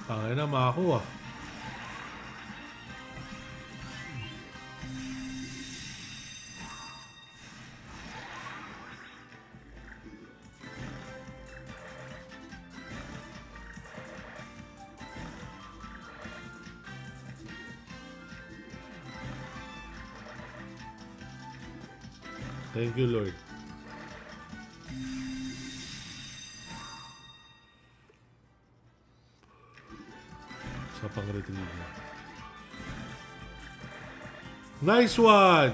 Tangin na, makakuha. Thank you, Lord. Sa pang-retriever. Nice one!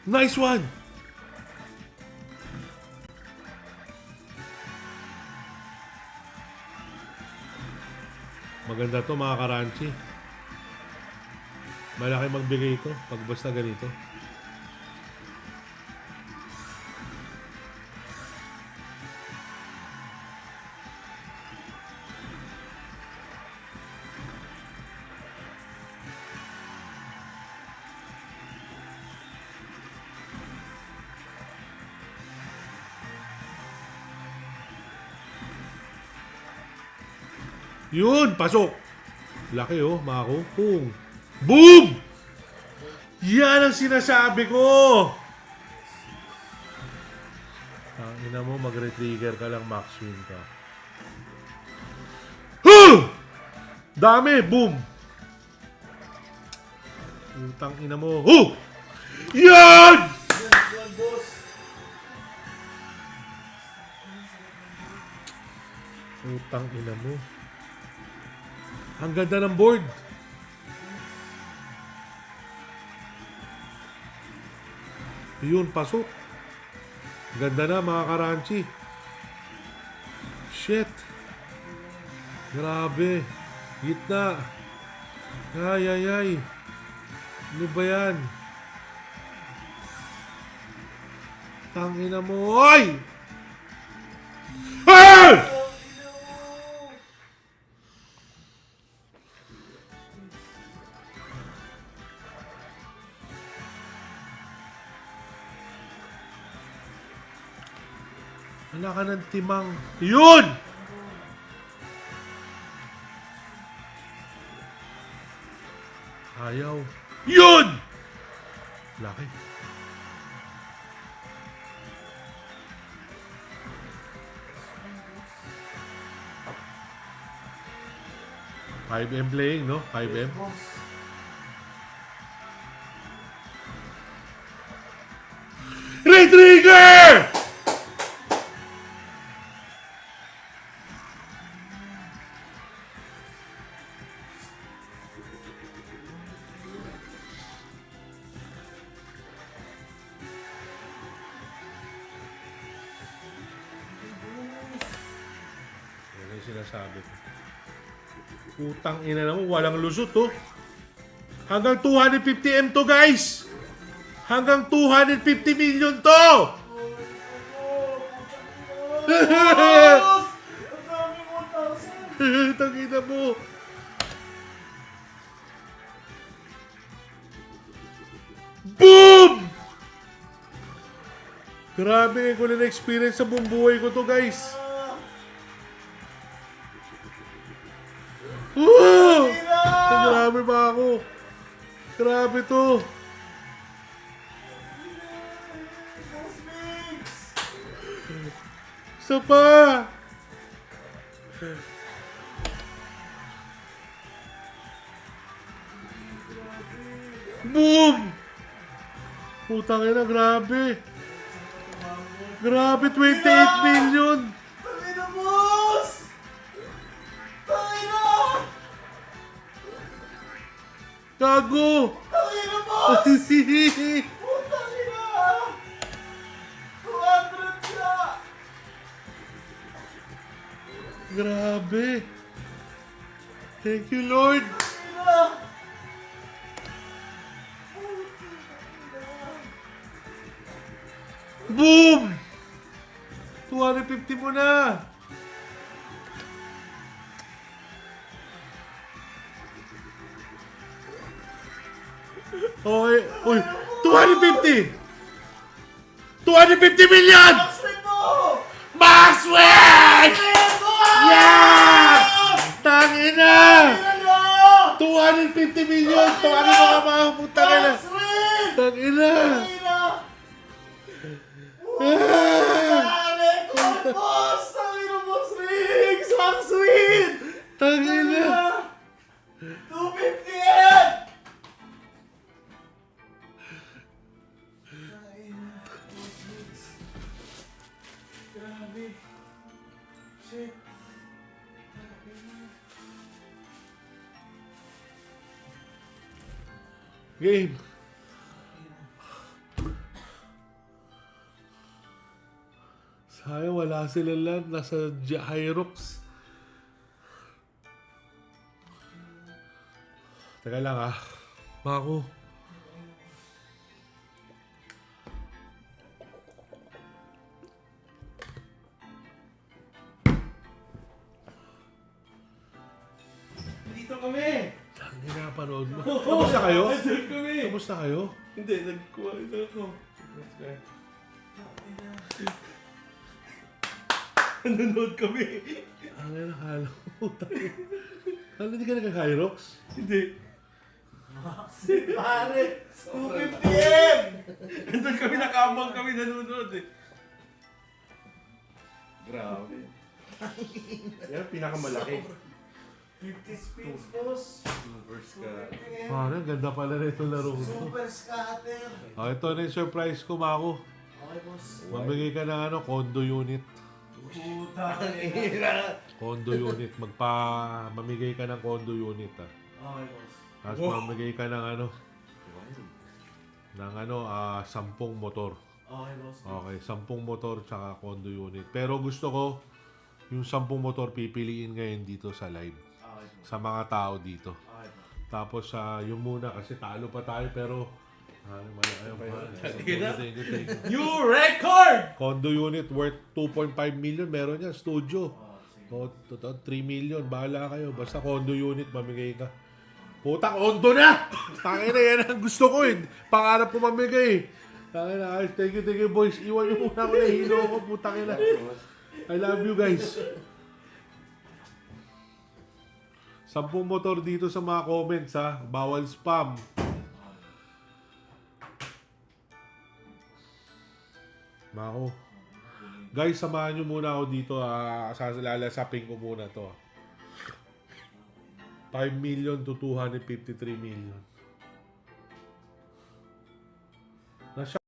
Nice one! Maganda to mga karanchi. Malaki magbigay ito pag basta ganito. Yun, pasok. Laki oh, mako. Boom. Boom! Yan ang sinasabi ko. Ang ina mo, mag-retrigger ka lang, max win ka. Huh! Dami, boom. Utang ina mo. Huh! Yan! Utang ina mo. Ang ganda ng board. Yun, pasok. Ganda na mga karanchi. Shit. Grabe. Gitna. Ay, ay, ay. Ano ba yan? Tangina mo. Ay! Ah! Wala ka ng timang. Yun! Ayaw. Yun! Laki. $5M playing, no? 5M. Retrigger! Sinasabi ko. Utang ina naman, walang lusot to. Hanggang 250M to, guys. Hanggang 250 million to. Tangina mo. Boom! Grabe, ko na experience sa buong buhay ko to, guys. Wow! Grabe ba ako? Grabe to. Isa pa. Boom! Putang ina, grabe. Grabe, 28 million. Tangina, boss! Tangina! Gago! Tangina, boss! Putang ina! 200 siya! Grabe! Thank you, Lord! Tangina! Boom! 250 mo na! Okay. Uy, 250! 250 million! Max win mo! Max win! Yeah! Tangina! Ano? 250 million! Tawagin mo ka mga putang ina! Max win! Tangina! Tila! Ah! Pare! Kulit boss! Tangina boss Riggs! Max win! Tangina! 250 yan! Grabe. Shit. Game! Sayang wala sila lahat. Nasa Hyrox. Teka lang ah. Mako. Dito kami! Tangina, panood mo. Kamusta kayo? Dito kami! Kamusta kayo? Hindi, nagkuha ito ako. Nanonood kami. Ang nakala ko. Ano, hindi ka nagka-Hyrox? Hindi. Pare! 250M! Nandun kami, nakabang kami, nanonood eh. Grabe. Yan, pinakamalaki. 50 spins, boss. First ka. Parang ganda pala na itong laro ko. Super scatter. Oh, ito na yung surprise ko, Mako. Okay, boss. Mamigay ka ng ano, condo unit. Puta. Condo unit. Mamigay ka ng condo unit, ah. Okay, boss. Tapos mamigay ka ng ano, 10 motor. Okay, boss. Okay, 10 motor tsaka condo unit. Pero gusto ko, yung 10 motor pipiliin ngayon dito sa live. Okay, boss. Sa mga tao dito. Okay, boss. Tapos yung muna kasi talo pa tayo pero Thank you. New record! Condo unit worth 2.5 million meron yan, studio. Oh, sige. 3 million, bahala kayo. Basta condo unit, mamigay ka. Putang, condo na! Tangina, yan ang gusto ko eh. Pangarap ko mamigay. Tangina, thank you boys. Iwan nyo muna ako na hilo ko, putang ina. I love you guys. 10 motor dito sa mga comments ha. Bawal spam. Mako. Guys, samahan nyo muna ako dito. Lalasapin ko muna to. 5 million to 253 million.